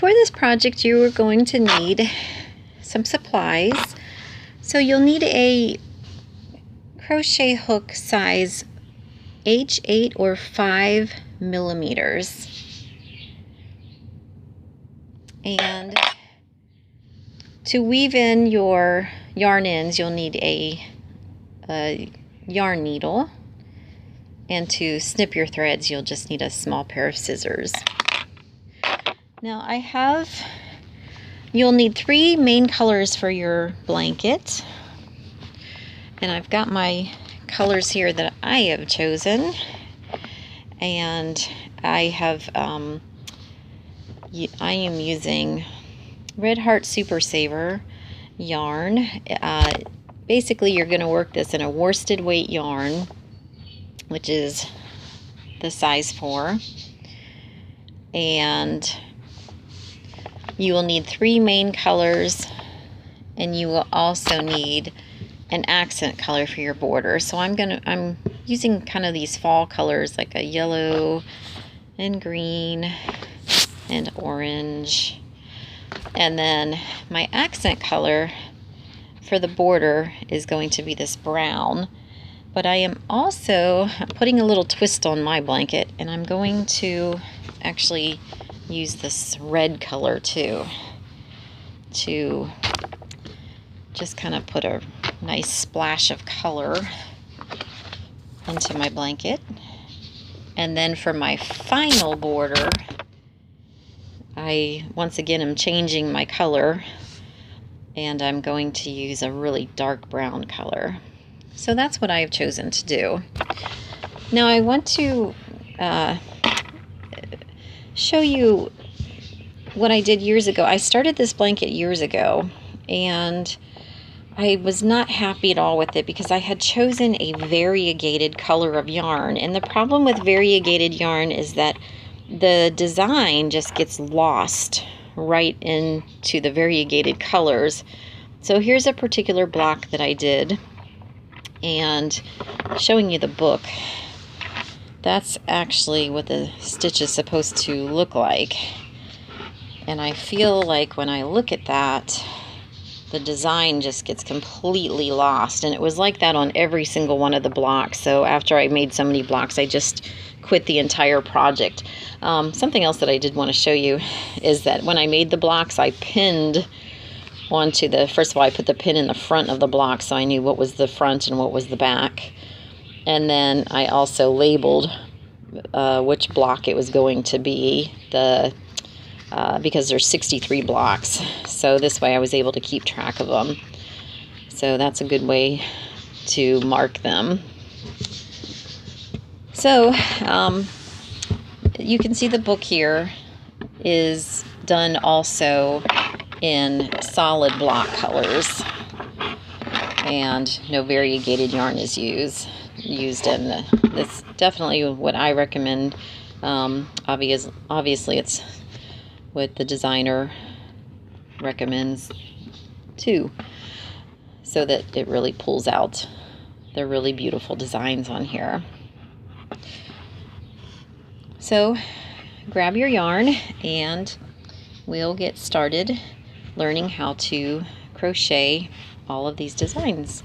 for this project you are going to need some supplies. So you'll need a crochet hook size H8 or 5 millimeters. And to weave in your yarn ends, you'll need a yarn needle. And to snip your threads, you'll just need a small pair of scissors. Now you'll need 3 main colors for your blanket. And I've got my colors here that I have chosen. And I am using Red Heart Super Saver yarn. Basically, you're going to work this in a worsted weight yarn, which is the size 4. And you will need 3 main colors, and you will also need an accent color for your border. So I'm using kind of these fall colors, like a yellow and green and orange. And then my accent color for the border is going to be this brown. But I am also putting a little twist on my blanket, and I'm going to actually use this red color too, to just kind of put a nice splash of color into my blanket. And then for my final border, I once again am changing my color, and I'm going to use a really dark brown color. So that's what I have chosen to do. Now I want to show you what I did years ago. I started this blanket years ago, and I was not happy at all with it because I had chosen a variegated color of yarn. And the problem with variegated yarn is that the design just gets lost right into the variegated colors. So here's a particular block that I did, and showing you the book. That's actually what the stitch is supposed to look like. And I feel like when I look at that, the design just gets completely lost. And it was like that on every single one of the blocks. So after I made so many blocks, I just quit the entire project. Something else that I did want to show you is that when I made the blocks, I pinned onto first of all, I put the pin in the front of the block so I knew what was the front and what was the back. And then I also labeled which block it was going to be, because there's 63 blocks. So this way I was able to keep track of them. So that's a good way to mark them. So you can see the book here is done also in solid block colors, and no variegated yarn is used in this. Definitely what I recommend. Obviously it's what the designer recommends too, so that it really pulls out the really beautiful designs on here. So grab your yarn and we'll get started learning how to crochet all of these designs.